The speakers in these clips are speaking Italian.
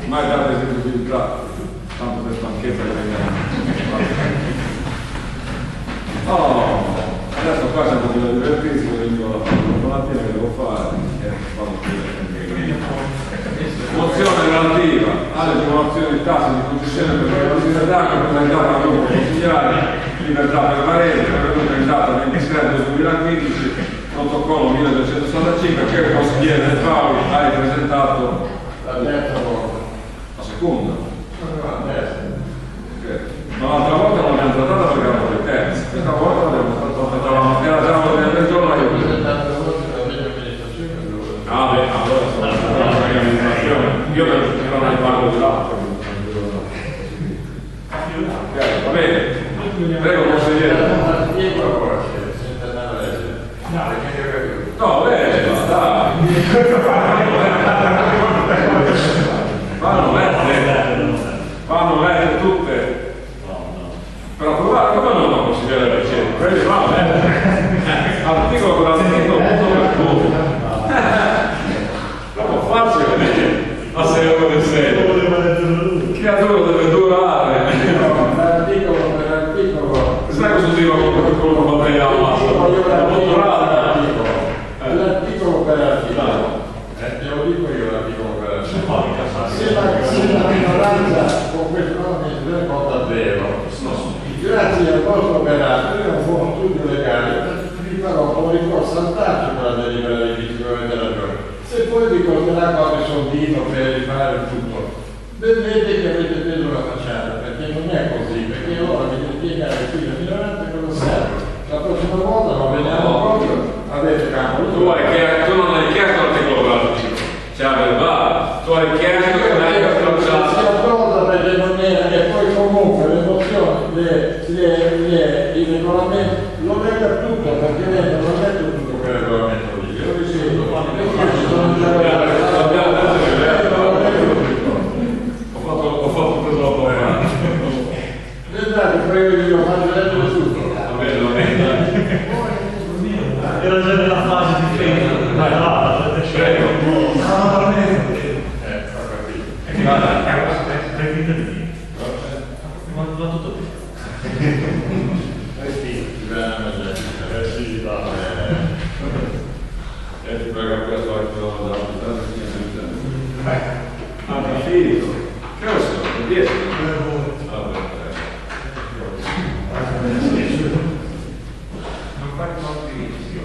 mai date sensibilità, tanto per stanchezza che oh, adesso qua siamo di divertirsi, perché io la mattina che devo fare, mozione relativa alle simulazioni di tasse di concessione per le relazioni d'acqua presentata al gruppo consigliare Libertà Permanente, presentata il 23/2015, protocollo 1265, che il consigliere Paoli ha presentato la terza volta. La seconda? La terza. Okay. Ma l'altra volta non l'abbiamo trattata perché eravamo le terze, questa volta l'abbiamo trattata, era già nel giorno io presentato la volta della media amministrazione. Ah beh, allora sono la media amministrazione, io però non ne parlo di l'altro. Ok, va bene. Prego consigliere. No, dai. Vanno lette tutte. Però provate, come non lo consigliere la ricerca? Articolo 41 punto. Troppo facile, ma se lo deve essere. Che adoro deve durare. L'articolo per articolo. Sai cosa si dice con il materiale? L'articolo per articolo. Te lo dico io l'articolo per articolo. Se la minoranza con questo nome si vota zero, grazie al vostro operato io ho uno studio legale, vi farò un ricorso al traccio per la delibera di vittima, avete ragione. Se poi vi costerà qualche soldino per rifare tutto, vedete che avete preso la facciata, perché non è così, perché ora mi devo spiegare qui la minoranza cosa serve. La prossima volta non veniamo proprio, avete campo. Tu non hai chiesto l'articolo pratico, cioè verbale, tu hai chiesto che non hai si approda perché non era, e poi comunque le mozioni, i regolamenti, lo lega tutto, perché lei non ha detto tutto quel regolamento lì, io vi sento, ho fatto tutto dopo. vedete, prego io, faccio leggere tutto. Va bene. Era già nella fase di credito. Prego. Ho capito. Va tutto bene. Ti prego questo articolo ah, finito. Che ora sono? 10? Non fare quanto inizio.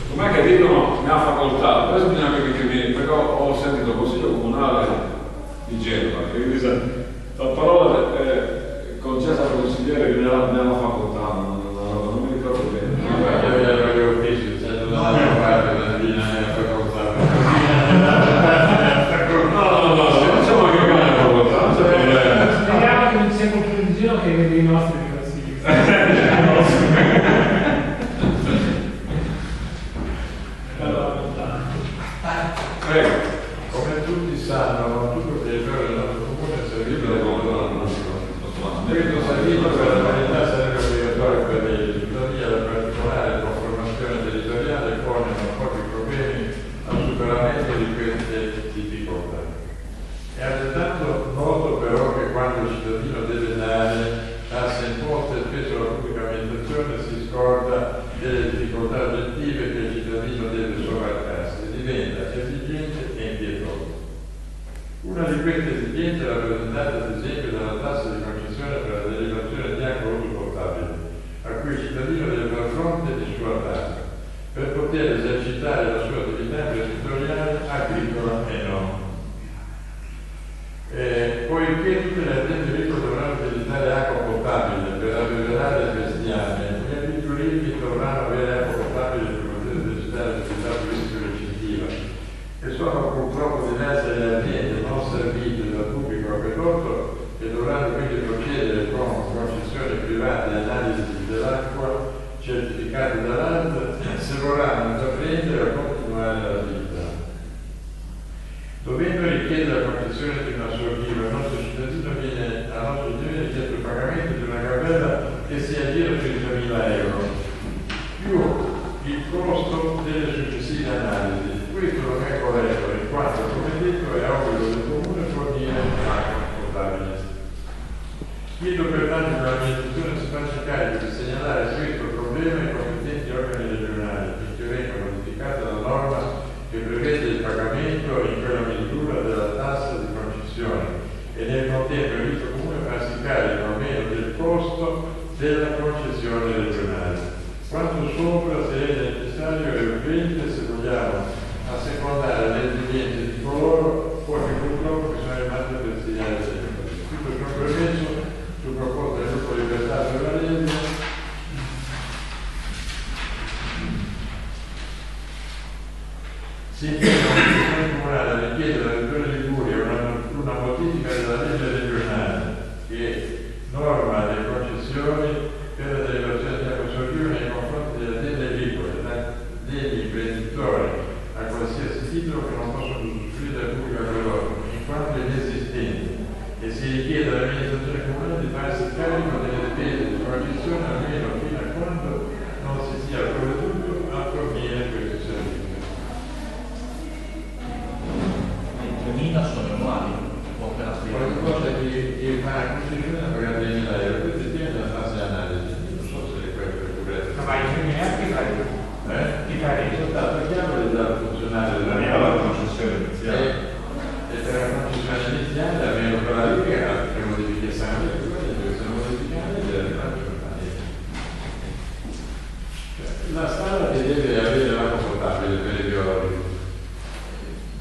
Com'è che dicono ne ha facoltà? Adesso bisogna che però ho sentito il consiglio comunale di Genova che dice la parola concessa al consigliere che ne ha facoltà, non mi ricordo bene. Speriamo che non sia qualcuno in giro che vede i nostri consigli. Prego. Come tutti sanno, tutto il territorio del nostro comune è servito da Diritto servito per la verità sarebbe obbligatorio per legge, tuttavia la particolare conformazione territoriale pone non pochi problemi al superamento di queste difficoltà. È altrettanto noto però che quando il cittadino deve dare tasse imposte, spesso la pubblica amministrazione si scorda delle difficoltà oggettive che il cittadino deve sovraccare e diventa esigente e impietoso. Una di queste esigenze è rappresentata ad esempio dalla tassa di concessione per la derivazione di acqua uso potabile, a cui il cittadino deve far fronte di sua tassa, per poter esercitare la sua attività imprenditoriale agricola e non. Poiché tutte le aziende agricole dovranno utilizzare acqua potabile per abbeverare le bestiame, gli agriturismi dovranno avere acqua potabile per poter esercitare l'attività turistico-ricettiva, e sono purtroppo diverse le aziende non servite dal pubblico acquedotto che dovranno quindi procedere con concessioni private e analisi dell'acqua certificate dall'ANT se vorranno intraprendere o continuare la vita. necessario e urgente se vogliamo assecondare le esigenze di coloro poi che purtroppo che sono rimasti a pensigliare tutto il compromesso su proposta del gruppo Libertà per la legge. Si chiede a un Commissione comunale di chiedere alla Regione Liguria una modifica della legge regionale che norma le concessioni per la derivazione di acqua sorgiva nei confronti delle aziende agricole, degli imprenditori a qualsiasi titolo che non possono usufruire del pubblico agricolo, in quanto inesistenti, e si richiede all'amministrazione comunale di farsi carico delle spese di concessione almeno fino a quando non si sia provveduto a fornire questi servizi. 3.000 sono uguali, può per la prima. Qualcosa che fa la concessione a pagare 2.000 euro, questi tiene la fase di analisi, non so se questo è corretto. Ma i primi anni ti farei. Sono stato chiaro di dare funzionare La mia la concessione iniziale. e per la concessione iniziale almeno per la riga che modifiche sempre quelle sono modificate e le faccio la strada che deve avere l'acqua potabile per i biologi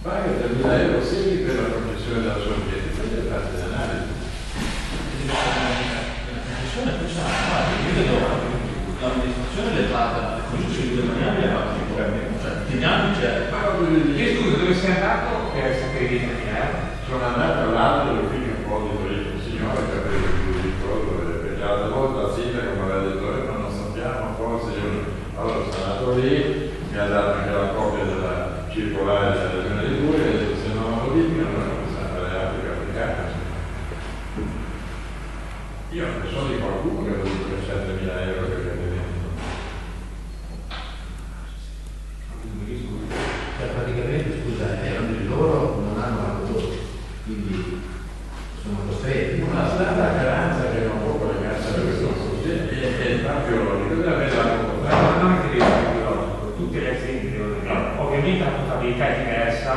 paga 3.000 euro semi per la concessione della sorgente, quindi è parte di analisi. L'amministrazione le paga, le concessioni di demaniali le paga cioè teniamo c'è. Io scusa, dove sei andato per sapere di terminare? Sono andato all'altro dell'ufficio un po' di signore che aveva più di cosa, perché l'altra volta la sindaco mi aveva detto ma non sappiamo cosa, allora sono andato lì, mi ha dato anche la copia della circolare della Regione Liguria e ha detto se non la modificano noi non possiamo fare applica applicata. Io ne so di qualcuno che ha avuto 7.000 euro per il praticamente, scusa, loro non hanno l'acquedotto, quindi sono costretti. una strada a Caranza che non può collegarsi a questo è proprio deve avere la Non è che logico, tutte le aziende ovviamente la contabilità è diversa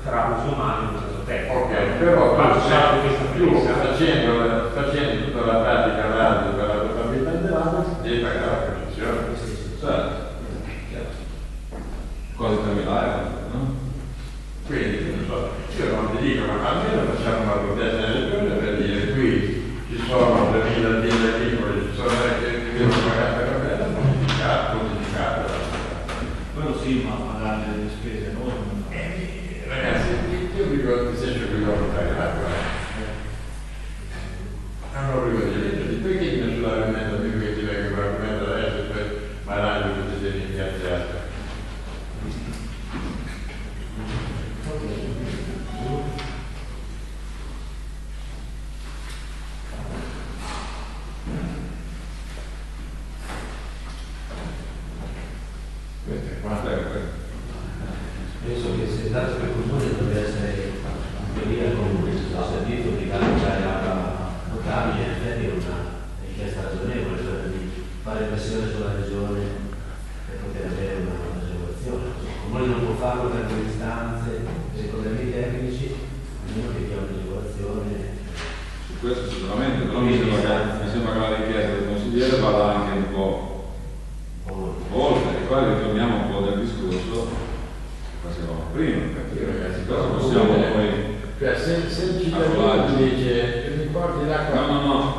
tra uso umano e uso tecnico. ok, però Ma tu sai questa più premessa? facendo tutta la pratica radio per la contabilità dell'acqua devi pagare la concessione. Certo. Quasi 3.000 euro, no? Quindi, non so, io non ti dico, ma almeno facciamo una protesta nelle regioni per dire qui ci sono 3.000 aziende agricole, ci sono che devono pagare per la bella, modificata. Quello sì, ma pagare le spese noi non. Ragazzi, io dico, ti sento che devo fare l'acqua. Non ho prima di legge, perché mi sull'argomento di cui ti vengo per argomento adesso e poi magari che ti devi iniziare. Questo è qua. Penso che se dato per comune dovrebbe essere in teoria comune, se il servizio di calcolare l'acqua potabile, in effetti è una richiesta ragionevole, cioè di fare pressione sulla regione per poter avere una agevolazione. Il comune non può farlo per le istanze, per i problemi tecnici, almeno che dia un'agevolazione. Su questo sicuramente, però mi sembra che la richiesta del consigliere vada anche un po' oltre, e qua ritorniamo un po' del discorso che facevamo prima, perché ragazzi cosa possiamo poi Cioè, se il cittadino dice mi porti l'acqua. no,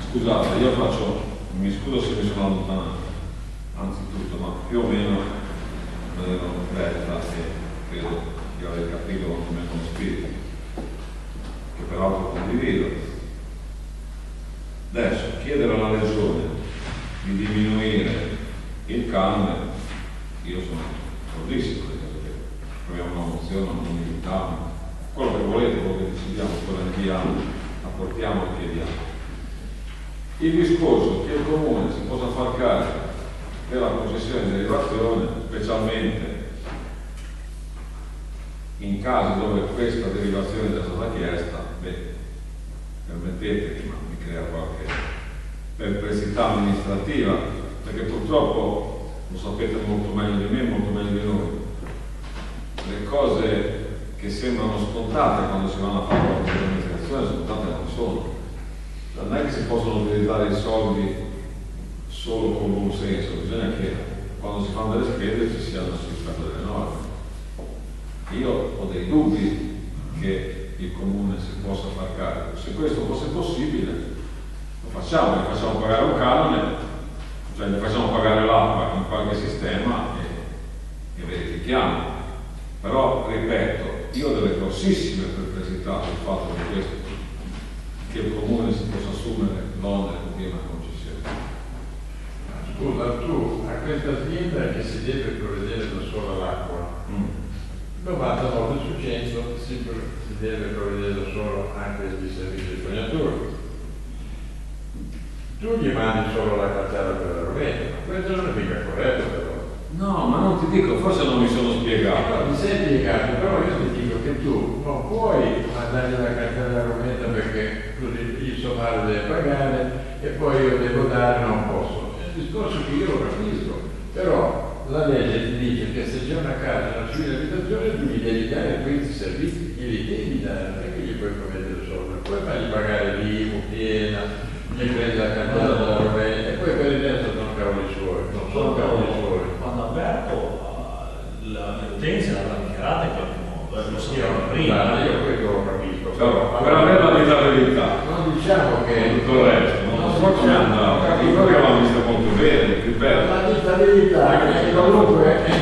scusate, io mi scuso se mi sono allontanato, anzitutto, ma più o meno me l'ero completa e credo di aver capito come uno spirito, che peraltro condivido. Adesso chiedere alla Regione di diminuire il canone, io sono soddisfatto, perché proviamo una mozione, non limitiamo, quello che volete, quello che decidiamo, quello che chiediamo, apportiamo e chiediamo. Il discorso che il Comune si possa far carico della concessione di derivazione, specialmente in casi dove questa derivazione è già stata chiesta, permettetemi, ma mi crea qualche perplessità amministrativa, perché purtroppo, lo sapete molto meglio di me, molto meglio di noi, le cose che sembrano scontate quando si vanno a fare la amministrazione, scontate non sono. Non è che si possono utilizzare i soldi solo con buon senso, bisogna che quando si fanno delle spese ci siano il rispetto delle norme. Io ho dei dubbi che il comune si possa far carico. Se questo fosse possibile, lo facciamo, ne facciamo pagare un canone, cioè ne facciamo pagare l'acqua in qualche sistema e verifichiamo. Però, ripeto, io ho delle grossissime perplessità sul fatto di questo, che il comune si possa assumere l'onere di una concessione. Scusa, tu a questa azienda che si deve provvedere da sola all'acqua, 99 su 100 si deve provvedere da solo anche di servizi di fognatura. Tu gli mandi solo la cartella per la rovetta, ma questo non è mica corretto però. No, ma non ti dico, forse non mi sono spiegato. No, mi sei spiegato, però io ti dico che tu non puoi mandare la cartella della rovetta perché così il sommario deve pagare e poi io devo dare, non posso. È un discorso che io lo capisco, però la legge ti dice che se c'è una casa, una civile abitazione, tu gli devi dare questi servizi, glieli devi dare, non è che gli puoi promettere solo, poi fargli pagare l'IMU piena, gli prendi la cartella della rovetta e poi per il resto sono cavoli suoi, non sono cavoli suoi. Quando avverto l'utenza l'avranno dichiarata in qualche modo, lo sappiamo prima. Io questo lo capisco, Però, per avere la disabilità, non diciamo che tutto il resto, non so come andava, io l'ho visto molto bene, ripeto. la disabilità è in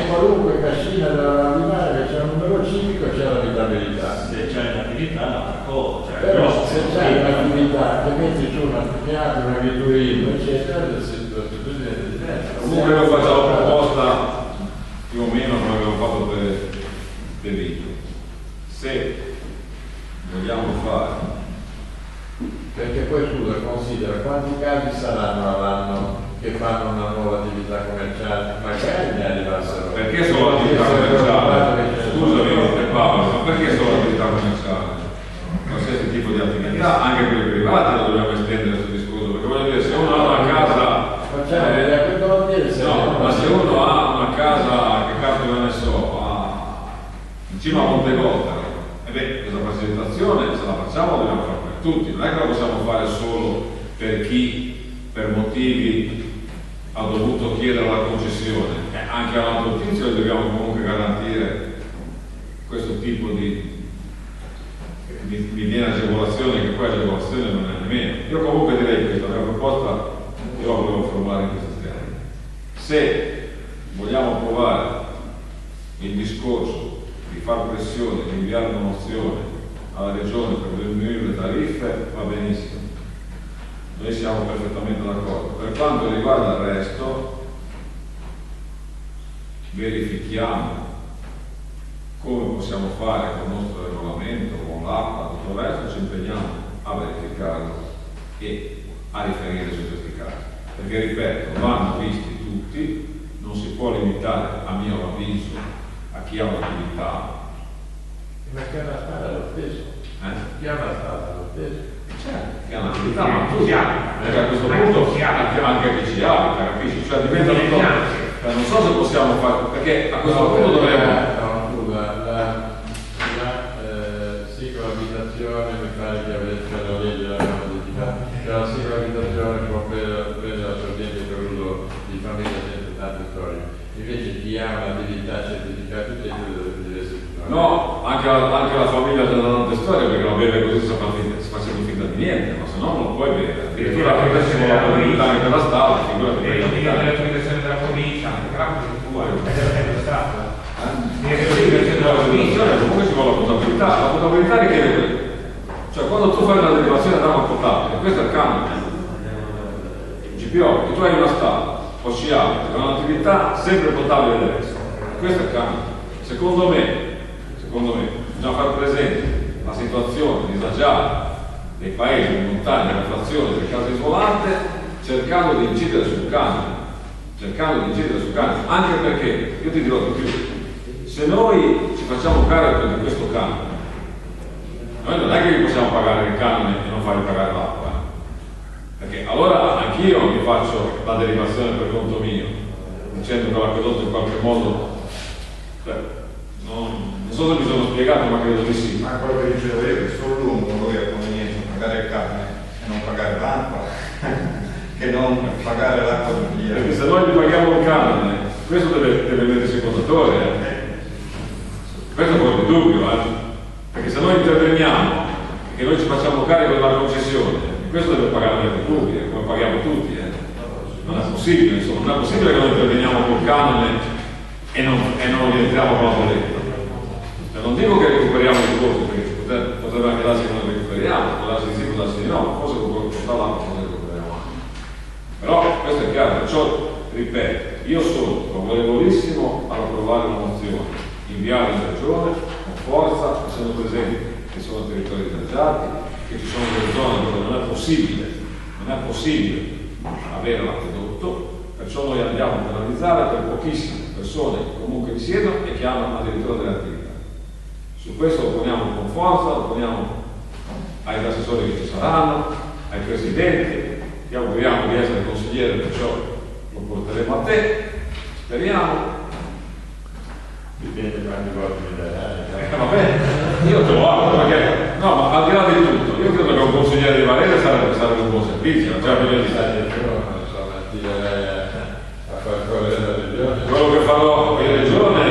qualunque cascina dell'animale che c'è un numero civico c'è la disabilità. Se c'è l'attività è un'altra cosa. Cioè, Però se c'è un'attività che metti su una pianta, un agriturismo, eccetera, la situazione è diversa. Comunque io faccio la proposta più o meno come abbiamo fatto per Vito. Se vogliamo fare, Perché poi scusa, considera quanti casi saranno all'anno che fanno una nuova attività commerciale, magari ne arrivassero. perché solo l'attività commerciale? Scusami Paolo, ma perché solo l'attività commerciale? Qualsiasi tipo di attività, anche per i privati lo dobbiamo estendere questo discorso, perché voglio dire, se uno ha una casa, no, ma se uno ha una casa, che cazzo ne so, in cima a Montegotero, e beh, questa facilitazione se la facciamo la dobbiamo fare per tutti, non è che la possiamo fare solo per chi per motivi ha dovuto chiedere la concessione, anche all'altro tizio dobbiamo comunque garantire questo tipo di viene agevolazione, che poi agevolazione non è nemmeno. Io comunque direi che questa proposta io la volevo formulare in questi termini. Se vogliamo provare il discorso di far pressione, di inviare una mozione alla regione per diminuire le tariffe, va benissimo. Noi siamo perfettamente d'accordo. Per quanto riguarda il resto, verifichiamo come possiamo fare con il nostro regolamento, con l'acqua, tutto il resto, ci impegniamo a verificarlo e a riferire su questi casi. Perché ripeto, vanno visti tutti, non si può limitare, a mio avviso, a chi ha un'attività. Ma che è una strada lo stesso? Chi ha una strada lo stesso? Certo, che ha un'attività, ma tu perché a questo punto anche chi ci abita, capisci? Cioè diventa tutto. Non so se possiamo fare, perché a questo punto dovremmo. Singola abitazione mi pare che avesse la legge la singola abitazione può prendere la sorgente per uso di famiglia senza tante storie, invece chi ha un'attività certificata deve essere no, anche la famiglia senza tante storie, perché non beve così si facendo finta di niente, ma se no non lo puoi bere. Addirittura la professione della comunità per la strada, figurati per l'autorizzazione della provincia, anche la tua, è dello Stato. Comunque ci vuole la potabilità richiede questo. Cioè quando tu fai una derivazione d'acqua potabile, questo è il canone. Ci piove, tu hai una strada, o ci abiti, con un'attività sempre potabile deve essere. Questo è il canone. Secondo me, bisogna far presente la situazione disagiata dei paesi, delle montagne, delle frazioni, delle case isolate, cercando di incidere sul canone. Anche perché, io ti dirò di più, se noi ci facciamo carico di questo canone, noi non è che gli possiamo pagare il canone e non fargli pagare l'acqua, perché allora anch'io mi faccio la derivazione per conto mio, dicendo che l'acquedotto in qualche modo, non so se mi sono spiegato, ma credo di sì. Ma quello che dicevo io, che sul lungo lui ha convenienza pagare il canone e non pagare l'acqua, che non pagare l'acqua per via. Perché se noi gli paghiamo il canone questo deve mettersi in contatore, questo è fuori di dubbio, perché se noi interveniamo e noi ci facciamo carico della concessione, questo deve pagare l'ente pubblica, come paghiamo tutti, non è possibile, insomma, non è possibile che noi interveniamo col canone e non rientriamo con la bolletta. Non dico che recuperiamo i costi, perché potrebbe anche darsi che non recuperiamo, può darsi di sì, può darsi di no, forse con l'altro non recuperiamo anche. Però questo è chiaro, perciò ripeto, io sono favorevolissimo ad approvare una mozione, inviare in regione con forza, essendo presenti che sono territori disagiati, che ci sono delle zone dove non è possibile avere l'acquedotto, perciò noi andiamo a penalizzare per pochissime persone che comunque risiedono e che hanno addirittura delle attività. Su questo lo poniamo con forza, lo poniamo agli assessori che ci saranno, ai presidenti, ti auguriamo di essere consigliere, perciò lo porteremo a te, speriamo. Dipende quanti voti mi dai. Va bene, io te lo auguro, perché no, ma al di là di tutto, io credo che un consigliere di Varese sarebbe un buon servizio, non c'è bisogno di a far correre la regione. quello che farò in regione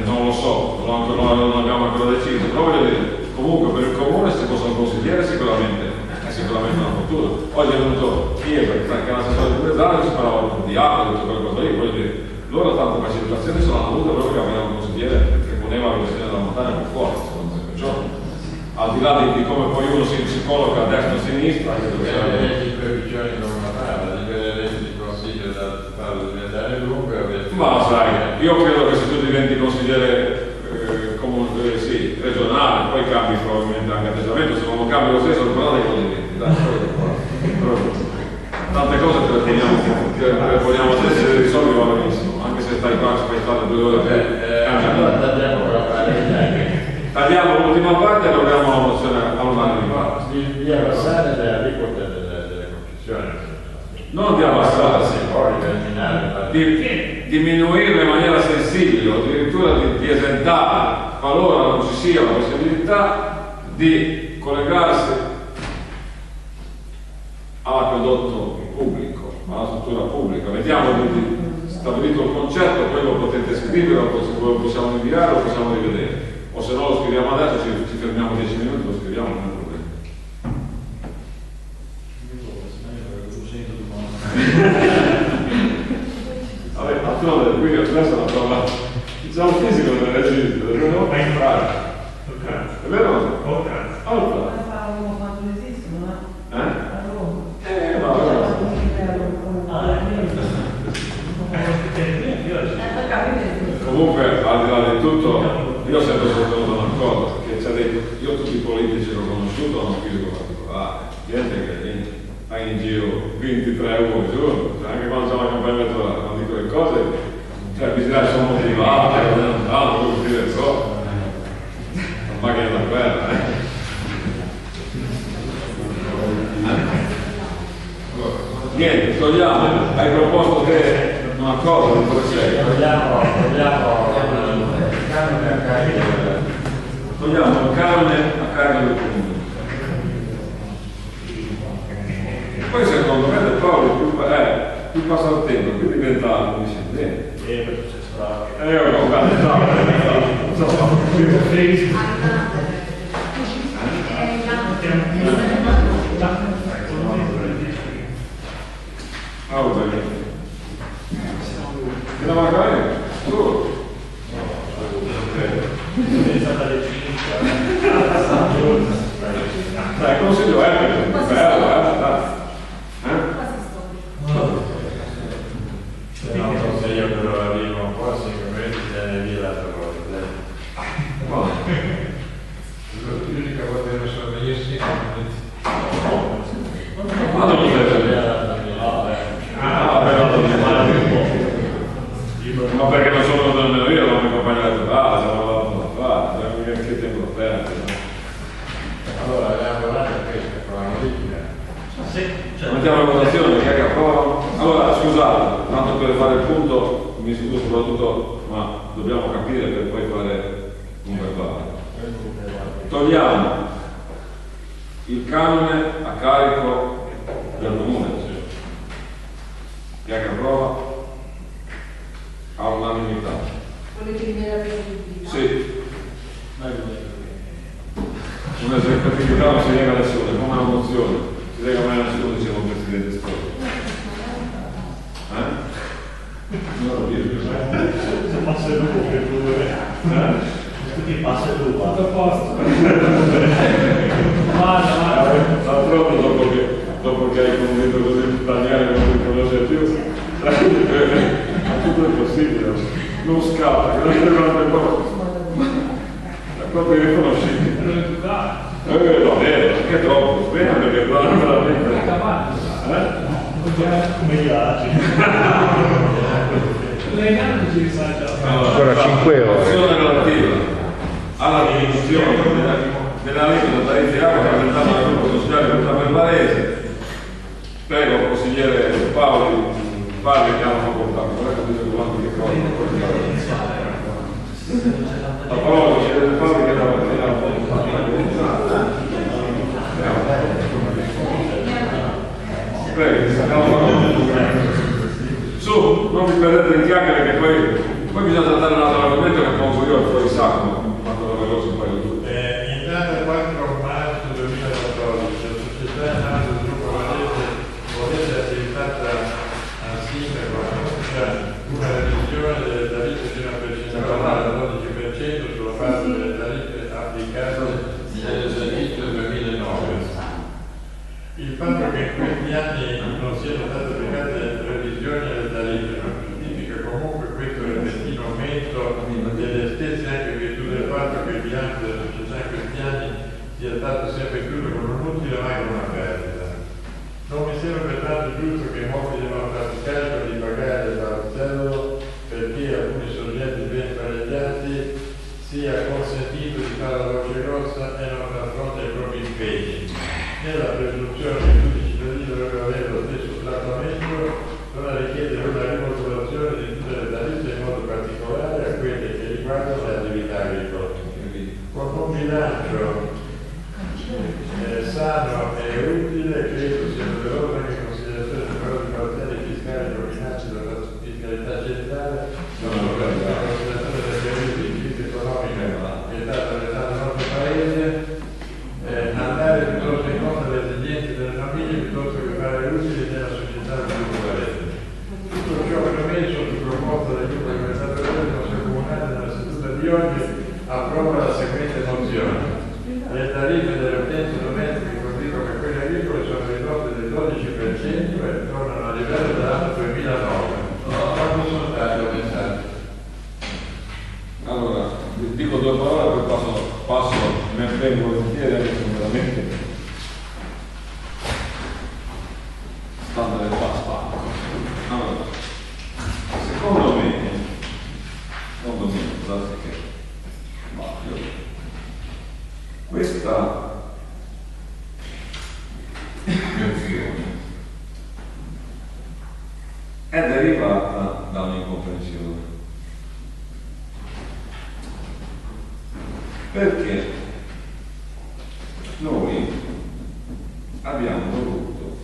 non lo so, non abbiamo ancora deciso, però voglio dire, comunque per il comune se fosse un consigliere sicuramente una fortuna. Oggi è venuto Chiesa, che è l'assessore di Mezzano, si parlava di acqua, di tutte quelle cose lì, voglio dire, loro tante facilitazioni se l'hanno avuto proprio che avevano un consigliere che poneva la questione della montagna con forza, perciò al di là di come poi uno si colloca a destra o a sinistra, credo che sia le previsioni non una parla, di vedere di consiglio da farlo diventare lungo. ma sai, io credo che se tu diventi consigliere sì, regionale, poi cambi probabilmente anche atteggiamento, se non lo cambi lo stesso, guardate che lo diventi, tante cose te le poniamo adesso e le risolvi va benissimo, anche se stai qua a aspettare 2 ore. Allora tagliamo quella parte. Tagliamo l'ultima parte e apriamo la mozione all'unanimità. Di abbassare le aliquote delle concessioni. Non di abbassare, poi terminare. di diminuirle in maniera sensibile o addirittura di esentare qualora non ci sia la possibilità di collegarsi all'acquedotto pubblico, alla struttura pubblica. Vediamo di stabilito il concetto, poi lo potete scrivere, o se lo possiamo inviare, lo possiamo rivedere. O se no lo scriviamo adesso, ci fermiamo 10 minuti, lo scriviamo, non è problema. Vabbè, ma tu non qui adesso la prova. C'è un fisico nel registro, non è in pratica. È vero? Ma quanto esistono, Ma comunque, al di là di tutto, io ho sempre sostenuto una cosa, che io tutti i politici che ho conosciuto hanno fisico particolare, gente che ha in giro 23 euro al giorno, cioè anche quando c'è la campagna elettorale, quando dico le cose, cioè bisogna sono motivati, non tanto, tutti le cose, non pagano la guerra, Niente, togliamo, hai proposto che una cosa, dove sei? Togliamo Togliamo il canone a carico del comune. Poi secondo me del Paolo più passa il tempo, più diventa un discendente. Ho che la magari tu dai, consiglio bello, se io te lo arrivo un po', sicuramente viene via la parola. L'unica cosa che non sono io sì. ma non lo ma perché non sono venuto nemmeno io, non mi accompagno elettorale, siamo lavorato da fare, che tempo da perdere. Allora, abbiamo parlato di questa con la modifica. Mettiamo la votazione, chi è che approva? Allora, scusate, tanto per fare il punto, mi scuso soprattutto, ma dobbiamo capire per poi fare un verbale. Togliamo il canone a carico del comune. Chi è che approva? volete venire a vedere? Sì. Una certificato non si lega a nessuno, come una mozione, si lega mai a nessuno, diceva un presidente storico. Non lo dico. Se passa il lupo che Che passa il lupo. Tutto a posto. Vada. D'altronde dopo che hai convinto così italiani non ti conosce più, tutto è possibile, non scappa, che non è grande poco. È proprio riconoscibile. Va bene, che troppo, spera perché guarda veramente. Come piace. Allora, 5 ore. Mozione relativa alla diminuzione della legge tariffiaria presentata dal gruppo sociale per Varese. Prego, consigliere Paoli, parli che hanno portato, non è capito quanto che cosa. La parola consigliere Paoli che hanno su, non vi perdete in chiacchiere che poi bisogna trattare un altro argomento che pongo io fuori sacco, quando lo veloce poi lo tutto. In data 4 marzo 2014 la società Nato del gruppo Varese volete assegnata al sindaco una revisione delle tariffe di una percentuale del 12% sulla base delle tariffe applicate nell'esercizio 2009. Il fatto che in questi anni non siano state applicate revisioni alle tariffe non giustifica comunque questo repentino aumento delle stesse, anche in virtù del fatto che il bilancio della società in questi anni sia stato sempre chiuso con un utile mai con una perdita. Non mi sembra pertanto giusto che molti devono farsi carico di pagare il balzello perché alcuni soggetti ben pareggiati sia consentito di fare la voce grossa e non far fronte ai propri impegni. Nella presunzione che tutti i cittadini dovrebbero avere lo stesso trattamento, dovrà richiedere una rimodulazione di tutte le tariffe, in modo particolare a quelle che riguardano le attività agricole. Con un bilancio sano e utile, credo sia doveroso anche in considerazione del numero di parziali fiscali propinati dalla fiscalità centrale, in considerazione delle periodi di crisi economica che è stata arrestata nel nostro paese, andare piuttosto incontro alle esigenze delle famiglie piuttosto che fare utili nella società del gruppo Varese. Tutto ciò premesso su proposta del gruppo di amministratore del Consiglio Comunale nella seduta di oggi approva la seguente mozione. Le tariffe delle utenze domestiche così come quelle agricole sono ridotte del 12% e tornano a livello dell'anno 2009. Quando sono stati aumentati? Allora, dico due parole, poi passo ben volentieri anche se veramente stando nel passato. Allora, secondo me, scusate che questa mozione è derivata da un'incomprensione. Perché noi abbiamo dovuto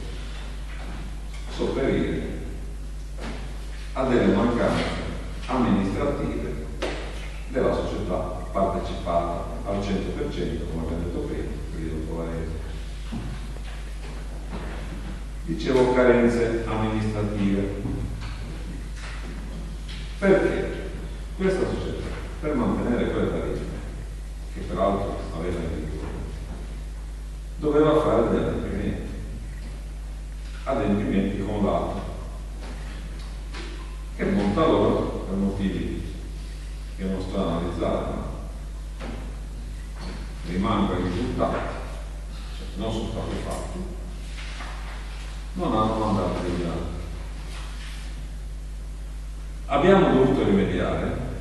sopperire a delle mancanze amministrative della società partecipata al 100%, come abbiamo detto prima, per il Gruppo Varese. Dicevo carenze amministrative. Perché questa società, per mantenere quelle tariffe, che peraltro aveva in vigore, doveva fare degli adempimenti con l'altro, che monta loro per motivi che non sto a analizzare, ma rimangono i risultati, cioè non sono stati fatti, non hanno mandato degli altri. Abbiamo dovuto rimediare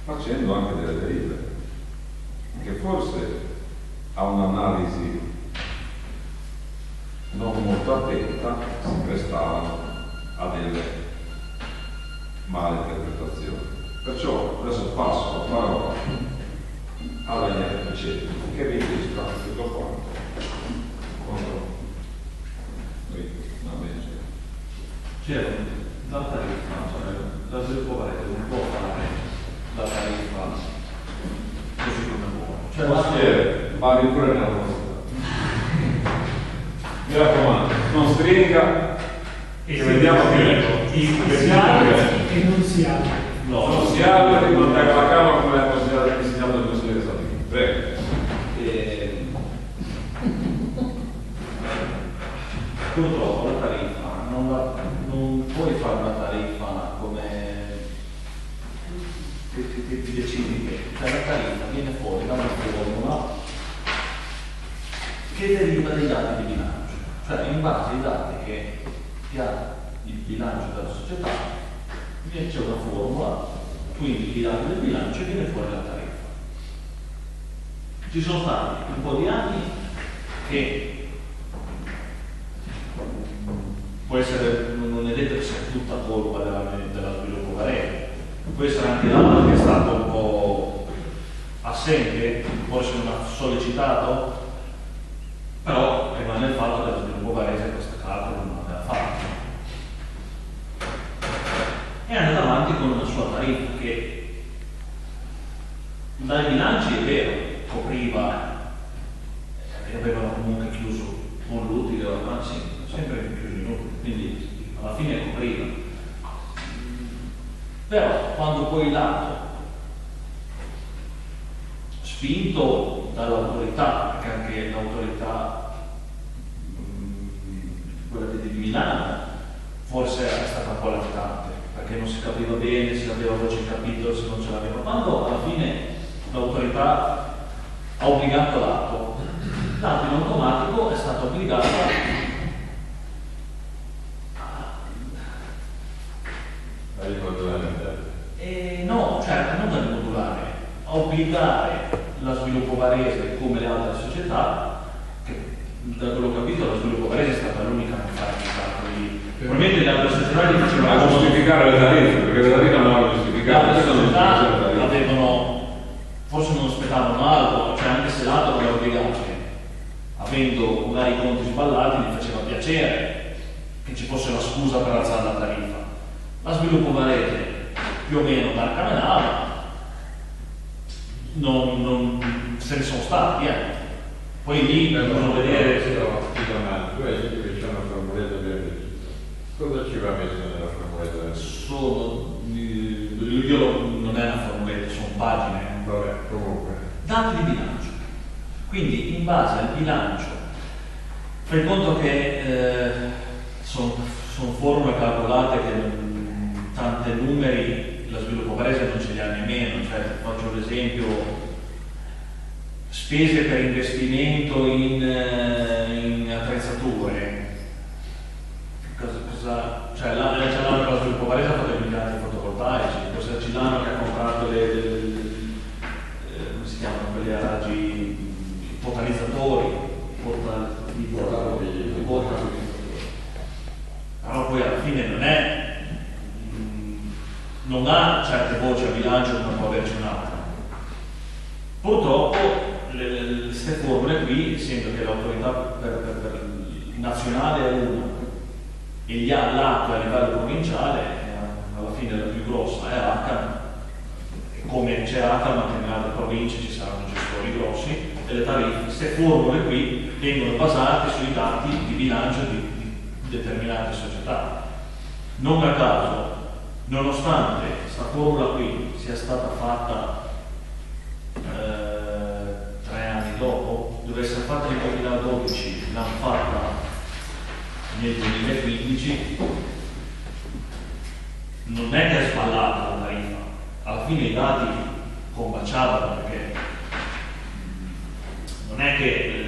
facendo anche delle derive che forse a un'analisi non molto attenta si prestavano a delle male interpretazioni. Perciò adesso passo la parola alla INFC che vi illustra tutto quanto. C'era una tariffa, sviluppo Varese non può fare la tariffa così come vuole. Cioè, Consigliere, vado pure nella vostra. Mi raccomando, non stringa, che vediamo che si alza e non si alza. no, non si apre, non tengo la cava come la consigliere che si chiama il consigliere Salvini. Prego. Purtroppo la tariffa non puoi fare una tariffa come che ti decidi che, cioè la tariffa viene fuori da una formula che deriva dai dati di bilancio, cioè in base ai dati che ha il bilancio della società c'è una formula, quindi i dati del bilancio e viene fuori la tariffa. Ci sono stati un po' di anni che può essere, non è detto che sia tutta colpa della sviluppo Varese, può essere anche l'altro che è stato un po' assente, forse non ha sollecitato, però rimane il fatto che la sviluppo Varese questo calcolo non aveva fatto. E è andata avanti con una sua tariffa che dai bilanci è vero, copriva, e avevano comunque chiuso con l'utile, ma sì, sempre chiuso in utile, quindi alla fine copriva. Però quando poi il lato spinto dall'autorità, perché anche l'autorità quella di Milano forse è stata un po' latitante, perché non si capiva bene se aveva voce in capitolo, se non ce l'aveva. Quando alla fine l'autorità ha obbligato l'atto in automatico è stata obbligata no, cioè non da rimodulare, a obbligare la sviluppo Varese come le altre società, che da quello che ho capito la sviluppo Varese è stata l'unica a non fare i calcoli. Probabilmente le altre società li facevano A giustificare le tariffe, perché le tariffe non hanno giustificato. le altre società avevano, forse non aspettavano altro, cioè anche se l'altro aveva obbligato, avendo magari i conti sballati, gli faceva piacere che ci fosse la scusa per alzare la tariffa. La sviluppo Varese più o meno barcamenava, non se ne sono stati, poi lì bisogna vedere. Tu hai detto che c'è una formuletta ben precisa. Cosa ci va messo nella formuletta? Io non è una formuletta, sono pagine. Vabbè, comunque. Dati di bilancio. Quindi in base al bilancio, fai conto che sono formule calcolate che tanti numeri la sviluppo Varese non ce li ha nemmeno, cioè faccio l'esempio spese per investimento in attrezzature, cioè c'è l'anno che la sviluppo Varese ha fatto gli impianti fotovoltaici, poi c'è Cilano che ha comprato come si chiamano quelli a raggi focalizzatori, però poi alla fine non ha certe voci a bilancio come può averci un'altra. Purtroppo queste formule qui, essendo che l'autorità nazionale è una e l'atto a livello provinciale, alla fine la più grossa è ACAM, come c'è ACAM anche in altre province ci saranno gestori grossi, e le tariffe, queste formule qui vengono basate sui dati di bilancio di determinate società. Non a caso, nonostante questa formula qui sia stata fatta 3 anni dopo, doveva essere fatta nel 2012, l'hanno fatta nel 2015, non è che è sballata la tariffa, alla fine i dati combaciavano, perché non è che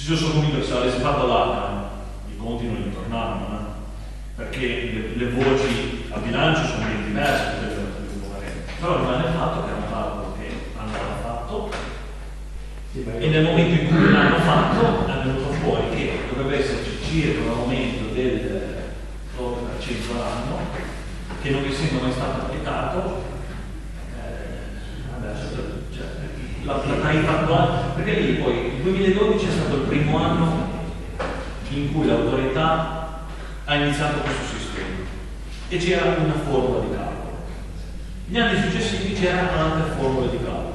io sono convinto che se l'avesse fatto l'ACAM i conti non gli tornavano, perché le voci a bilancio sono ben diverse da quelle della sviluppo Varese, però rimane il fatto che è un calcolo che andava fatto e nel momento in cui l'hanno fatto è venuto fuori che dovrebbe esserci circa un aumento del 12% all'anno che non essendo mai stato applicato la tariffa attuale, perché lì poi il 2012 è stato il primo anno in cui l'autorità ha iniziato questo sistema. e c'era una formula di calcolo. Gli anni successivi c'erano altre formule di calcolo.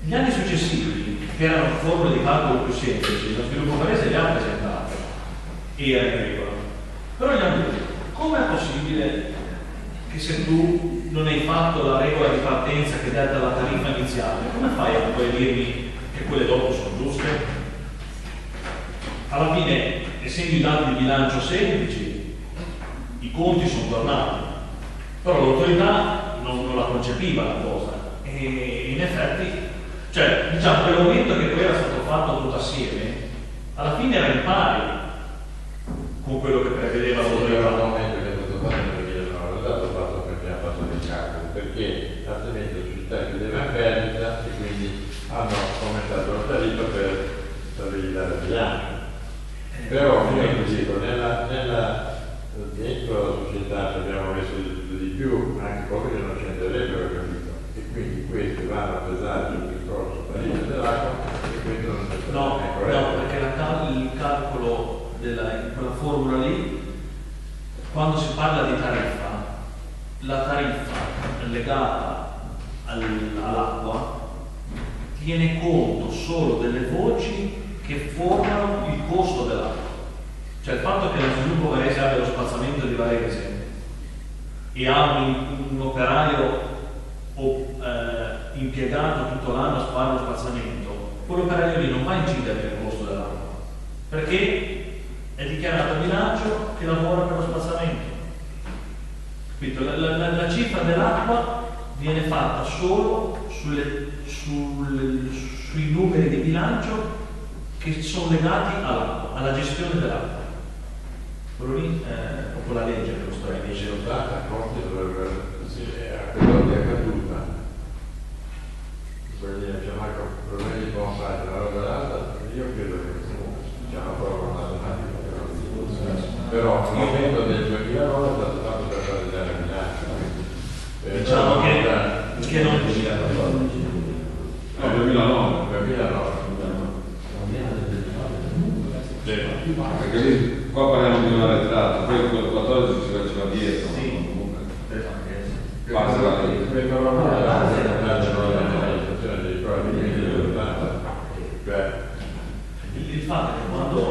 Gli anni successivi, che erano formule di calcolo più semplici, lo sviluppo barese le ha presentate e era in regola. Però gli hanno detto, come è possibile che se tu non hai fatto la regola di partenza che dà la tariffa iniziale, come fai a poi dirmi che quelle dopo sono giuste? Alla fine, essendo i dati di bilancio semplici, i conti sono tornati, però l'autorità non la concepiva la cosa e in effetti, cioè diciamo quel momento che poi era stato fatto tutto assieme, alla fine era in pari con quello che prevedeva l'autorità. Il momento che è stato fatto perché non è stato fatto perché ha fatto dei calcoli, perché altrimenti la società chiudeva in perdita e quindi hanno aumentato la tariffa per stabilizzare il bilancio. Però io ti dico, dentro la società ci abbiamo messo di più, anche cose che non c'entrerebbero, capito? E quindi questi vanno a pesare sul discorso tariffa dell'acqua e questo non è No, corretto. perché il calcolo in quella formula lì, quando si parla di tariffa, la tariffa legata all'acqua tiene conto solo delle voci che formano il costo dell'acqua. Cioè il fatto che lo sviluppo barese abbia lo spazzamento di Varese e ha un operaio impiegato tutto l'anno a fare lo spazzamento, quell'operaio lì non va a incidere nel costo dell'acqua, perché è dichiarato a bilancio che lavora per lo spazzamento. Capito? La cifra dell'acqua viene fatta solo sui numeri di bilancio che sono legati all'acqua, alla gestione dell'acqua. Quello lì è proprio la legge che lo sta Dice dicendo. lo Stato a conti dovrebbero essere quello che è accaduta. Vuol dire, c'è anche problemi di pompa la roba dell'altra, io credo che c'è una prova matematica, però il momento del 2009 è stato fatto per fare il bilancio. Diciamo che non No, 2009. 2009. Perché lì, qua parliamo di una lettata, poi quel 14 ci va dietro. Sì. Comunque. Basta la questo non è la realizzazione dei propri il fatto è che quando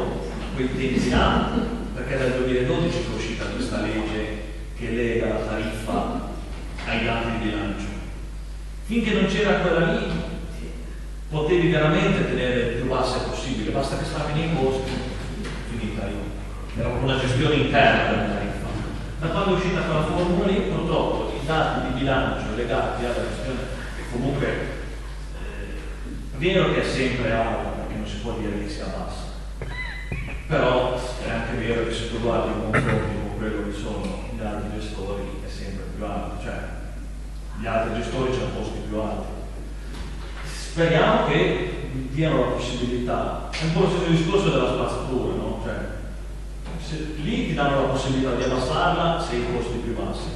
quei tempi là, perché dal 2012 è uscita questa legge che lega la tariffa ai dati di bilancio, finché non c'era quella lì potevi veramente tenere il più basse possibile, basta che stavi nei costi, finita lì. Era una gestione interna della tariffa. Da quando è uscita quella formula lì, purtroppo i dati di bilancio legati alla gestione, che comunque è vero che è sempre alta, perché non si può dire che sia bassa, però è anche vero che se tu guardi i confronti con quello che sono gli altri gestori è sempre più alto, cioè gli altri gestori hanno posti più alti. Speriamo che diano la possibilità, è un po' lo stesso discorso della spazzatura, no? Cioè, lì ti danno la possibilità di abbassarla se i costi più bassi.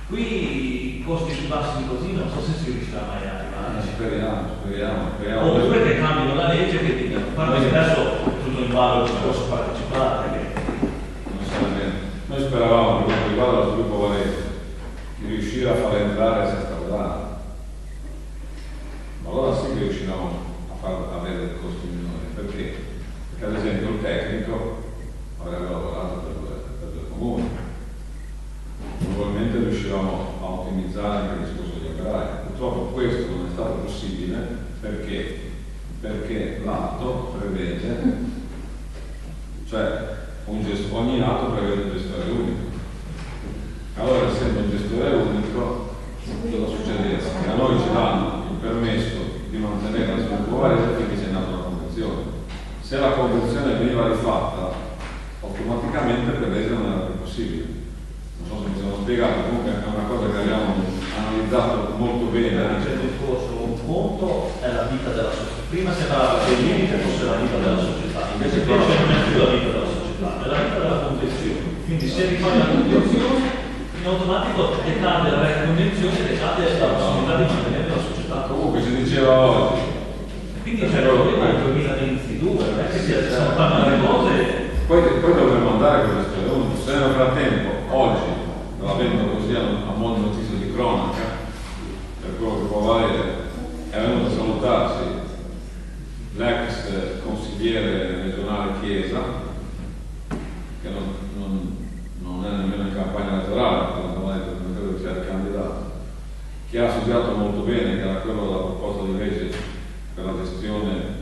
Qui i costi più bassi di così non so se si riuscirà mai a arrivare. Speriamo. Oppure che cambino la legge che dicano, guarda che adesso tutto in ballo il discorso partecipate. Non so nemmeno. Noi speravamo, per quanto riguarda lo sviluppo varese, di riuscire a far entrare senza guardare. Ma allora sì che riusciremo a far avere dei costi minori. Perché? Perché ad esempio il tecnico avrebbe lavorato per due comuni. Probabilmente riusciremo a ottimizzare anche il discorso di operai. Purtroppo questo non è stato possibile perché l'atto prevede, cioè ogni atto prevede un gestore unico. Allora, essendo un gestore unico, cosa succede? Che a noi ci danno il permesso di mantenere la sviluppo varese finché si è nata la convenzione. Se la convenzione veniva rifatta, automaticamente per rese non era più possibile. Non so se mi sono spiegato, comunque è una cosa che abbiamo analizzato molto bene. C'è il discorso, un conto è la vita della società. Prima sembrava che il limite fosse la vita della società, invece non è più la vita della società, è la vita della convenzione. Quindi se rifai la convenzione, in automatico decade la convenzione e decade la possibilità di mantenere la società. Comunque si diceva oggi. Quindi c'è il problema del 2022, non è che si sono fatte le cose. Poi dovremmo andare con questo, se nel frattempo studiato molto bene, che era quello della proposta di legge per la gestione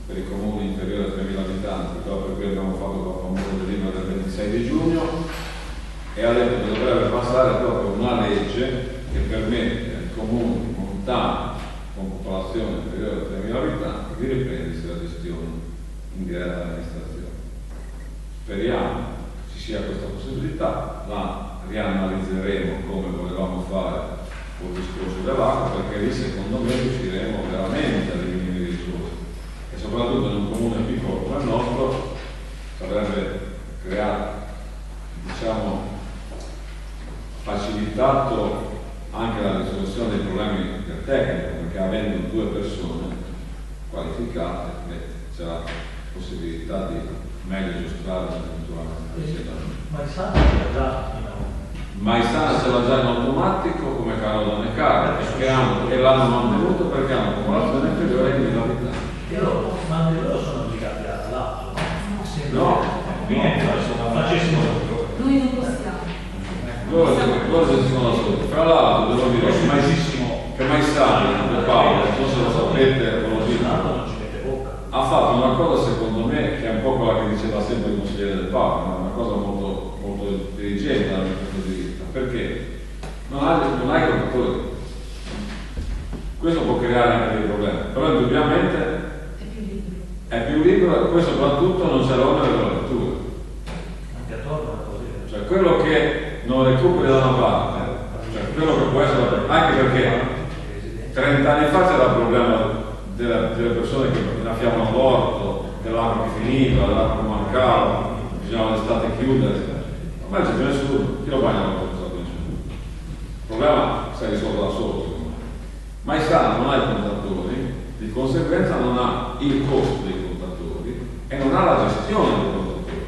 per i comuni inferiori a 3.000 abitanti, quello per cui abbiamo fatto la famosa delibera del 26 di giugno, e ha detto che dovrebbe passare proprio una legge che permette ai comuni montani con popolazione inferiore a 3.000 abitanti di riprendersi la gestione in diretta amministrazione. Speriamo ci sia questa possibilità, la rianalizzeremo come volevamo fare col discorso dell'acqua, perché lì secondo me riusciremo veramente a diminuire i risorse, e soprattutto in un comune piccolo come il nostro avrebbe creato, diciamo, facilitato anche la risoluzione dei problemi del tecnico, perché avendo 2 persone qualificate c'è la possibilità di meglio giostrare eventualmente. Maisana ce l'ha già in automatico come Carola Necaro, e l'hanno mantenuto perché hanno popolazione inferiore ai 1.000 abitanti. Ma loro sono obbligati all'atto? No, facessimo Noi non possiamo. loro gestiscono da soli. Tra l'altro devo dire che Maisana, Paolo, non se lo sapete, ve lo dico, non ci mette bocca. ha fatto una cosa secondo me che è un po' quella che diceva sempre il consigliere del Papa, ma una cosa molto, molto intelligente dal mio punto di vista, perché non hai contatori. Questo può creare anche dei problemi, però indubbiamente è più libero e poi soprattutto non c'è l'onere della lettura. Anche attorno è così. Cioè quello che non recuperi da una parte, cioè quello che può essere, anche perché 30 anni fa c'era il problema delle persone che innaffiavano l'orto, dell'acqua che finiva, dell'acqua che mancava, bisognava l'estate chiudere. Ormai non c'è più nessuno, chi lo bagna l'orto? Non c'è nessuno. Il problema si è risolto da solo, secondo me. Maisana non ha i contatori, di conseguenza non ha il costo dei contatori e non ha la gestione dei contatori.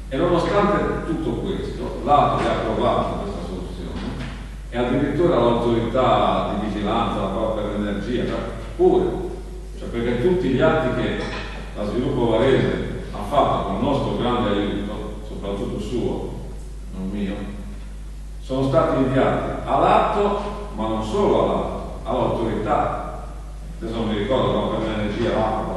E nonostante tutto questo, l'ATO ha approvato questa soluzione e addirittura l'autorità di vigilanza, la prova per l'energia, pure, cioè perché tutti gli atti che la Sviluppo Varese ha fatto con il nostro grande aiuto, soprattutto suo, non mio, sono stati inviati all'atto, ma non solo all'atto, all'autorità. Adesso non mi ricordo, no, per l'energia, l'acqua,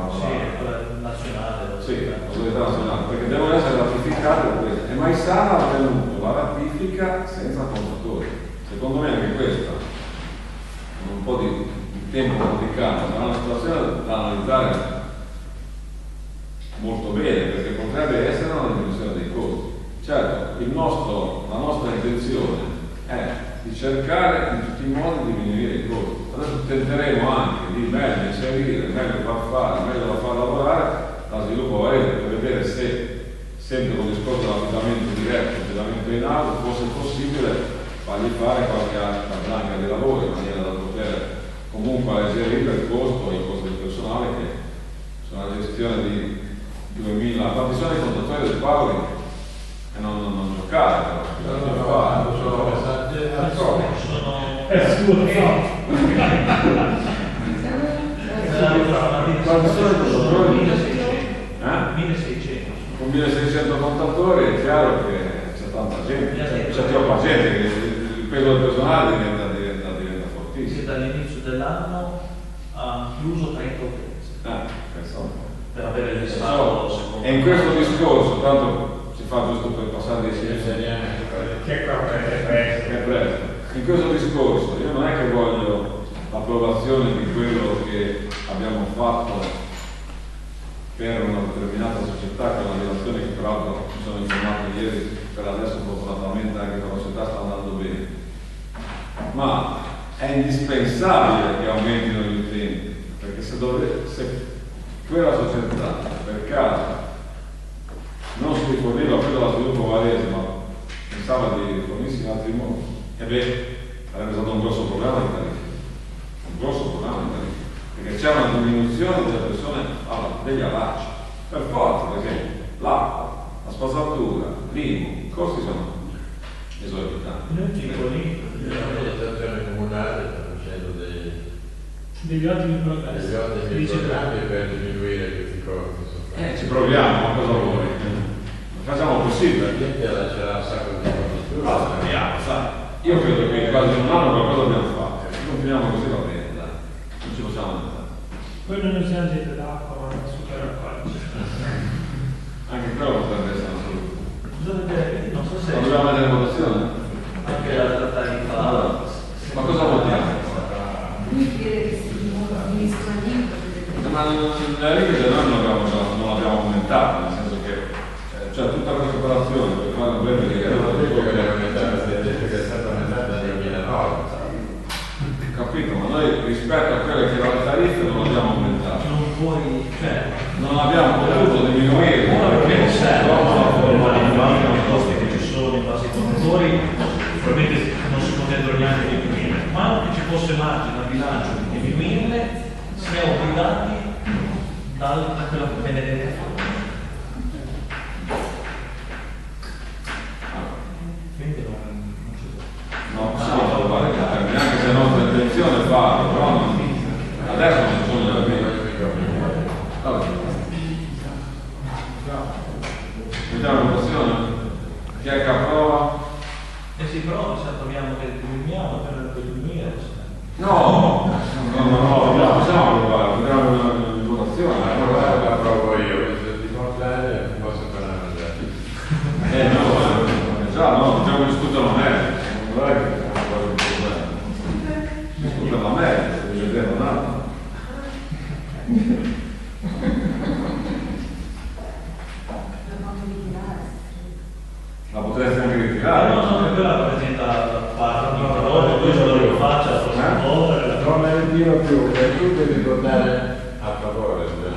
Nazionale. sì, l'autorità nazionale, perché devono essere ratificate da questa. E Maisana ha ottenuto la ratifica senza contatori. Secondo me anche questa, con un po' di tempo dedicato, sarà una situazione da analizzare molto bene, perché potrebbe essere una diminuzione dei costi. Certo, la nostra intenzione è di cercare in tutti i modi di diminuire i costi. Adesso tenteremo anche di meglio inserire, meglio far fare, meglio far lavorare la Sviluppo Varese, per vedere se, sempre con il discorso dell'affidamento diretto, l'affidamento in auto, fosse possibile fargli fare qualche altra branca di lavoro in maniera da poter comunque alleggerire il costo del personale, che sono una gestione di 2000. Quanti sono i contatori del Paoli? E non giocare, sono messaggi quanti sono i contatori? 1600. Con 1600 contatori è chiaro che c'è tanta gente, c'è troppa gente, che il peso del personale diventa fortissimo. Che dall'inizio dell'anno ha chiuso 30 utenze per avere il risultato. E in questo discorso, tanto si fa giusto per passare dei segnali, Che è presto. In questo discorso io non è che voglio l'approvazione di quello che abbiamo fatto per una determinata società, che è una relazione che peraltro mi sono informato ieri, per adesso fortunatamente anche per la società sta andando bene, ma è indispensabile che aumentino gli utenti, perché se quella società per caso non si riforniva più dalla Sviluppo Varese, ma pensava di rifornirsi in altri modi, sarebbe stato un grosso problema in tariffa, perché c'è una diminuzione delle persone degli allacci, per forza, perché l'acqua, la spazzatura, l'IMU, i costi sono esorbitanti. Noi piccoli, l'amministrazione comunale sta facendo degli ottimi programmi per diminuire questi costi. Ci proviamo, ma cosa vuoi? Facciamo il possibile. La gente lascerà un sacco di cose. Speriamo, sai. Io credo che in quasi un anno qualcosa abbiamo fatto. continuiamo così va bene, dai. Non ci possiamo andare. Poi non usiamo gente d'acqua, ma non super acqua. Anche quello potrebbe essere una soluzione. Non so se Ma dobbiamo vedere in votazione? anche la tariffa. Allora, ma cosa votiamo? Lui chiede che si diminuisca l'IVA. Ma la limite noi non l'abbiamo aumentato, nel senso che cioè tutta questa operazione per fare un breve di capito, ma noi rispetto a quelle che erano le tariffe non l'abbiamo aumentato. Non puoi, cioè, Non abbiamo potuto diminuire perché non serve, perché i costi che ci sono in base ai contatori, probabilmente non si potrebbero neanche diminuire, ma anche ci fosse margine a bilancio di diminuirle, siamo obbligati da quella benedetta fonte. Quindi non ci può. non possiamo fare neanche se la nostra intenzione è farlo, però adesso non bisogna capire. Allora, mettiamo in votazione. Chi è che approva? Eh sì, però se troviamo che diminuiamo per diminuire. No, no, possiamo provare, vediamo in votazione. Allora la provo io, se ti portare non posso parlare. No, già, no, dobbiamo discutere la meglio. Non è che fare un problema. Discutere la meglio, devi vedere un altro. La potresti anche ritirare. No, che quella rappresenta parte di parole, poi se lo rifaccia, forse un po'. Non me ne tiro più, e tu devi votare a favore del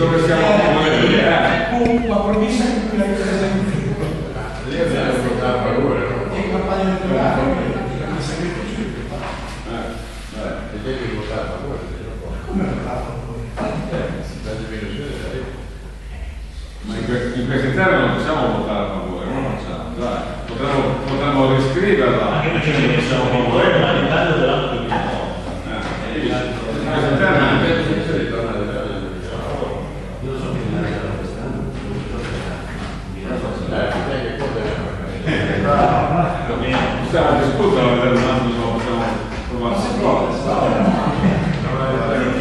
Dove siamo la promessa in cui l'hai presa in giro. Lei deve votare a favore, no? In campagna elettorale. E devi votare a favore, Come non l'ha fatto poi? la diminuzione della rete. Ma in questi termini non possiamo votare a favore, non lo facciamo, dai. Potremmo riscriverla. Anche perché ci pensiamo con voi, ma l'Italia dell'anno 2009. In questi termini Io so che mi era quest'anno, Che cosa deve possiamo discutere, vedere un attimo se possiamo provare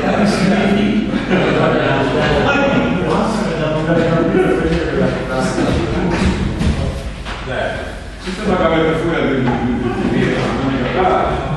a ci sembra che avete furia di dire, non mi capare.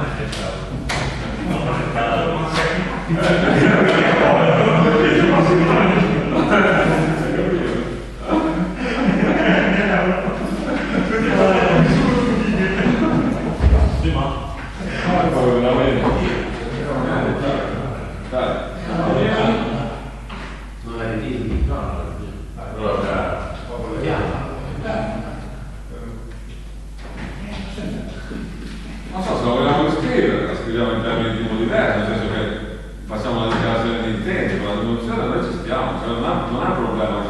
non la ritiri? Non so se lo vogliamo scrivere, la scriviamo in termini di tipo diverso, nel senso che facciamo una dichiarazione di intenti, con la diminuzione noi ci stiamo, cioè non è un problema,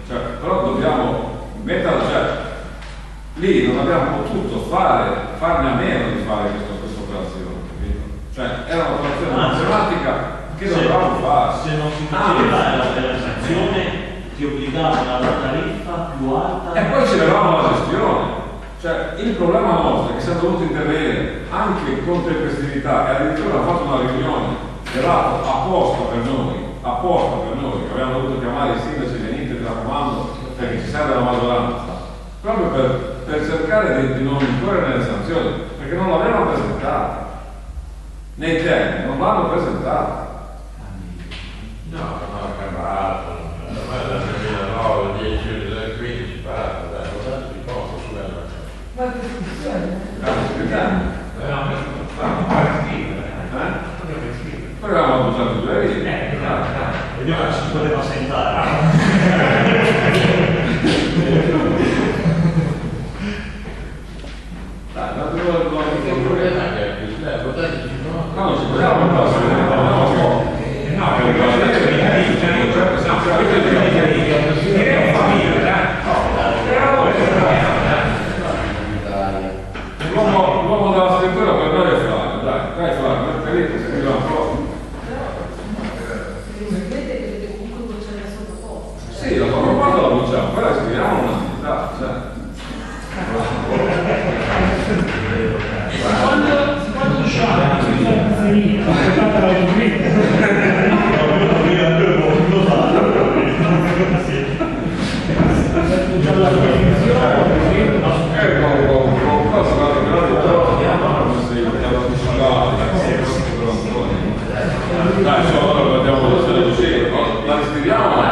cioè, però dobbiamo metterla, cioè, lì non abbiamo potuto farne a meno di fare questa operazione, capito? Cioè era un'operazione matematica che dovevamo fare. Se non si faceva la sanzione ti obbligavano alla tariffa più alta. E poi ci levavamo la gestione. Cioè, il problema nostro è che siamo dovuti intervenire anche con tempestività e addirittura hanno fatto una riunione erata apposta per noi, che abbiamo dovuto chiamare i sindaci venite, mi raccomando, perché ci serve la maggioranza, proprio per cercare di non incorrere nelle sanzioni, perché non l'avevano presentata. Nei tempi non l'hanno presentata. No, è cambiato. Ormai dal 2009, 10, 15, basta, dai, votate di poco su quella. Ma che discussione? Poi avevamo abusato due righe. Vediamo se si poteva sentare. Dai, Il problema è che votate di no. no, non ci vogliamo l'uomo della scrittura per noi è Flavio, dai Flavio, Felipe, scriviamo un po'. Però, se vedete che dovete comunque procedere sotto poco. Ora scriviamo un'attività, cioè. Quando usciamo la pizzeria, ho portato l'autogrill. La dai, insomma, lo abbiamo lasciato così, la scriviamo.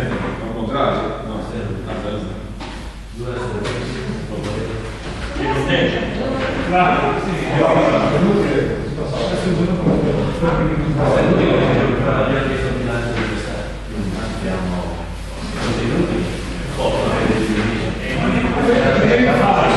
Al contrario, no, Abbiamo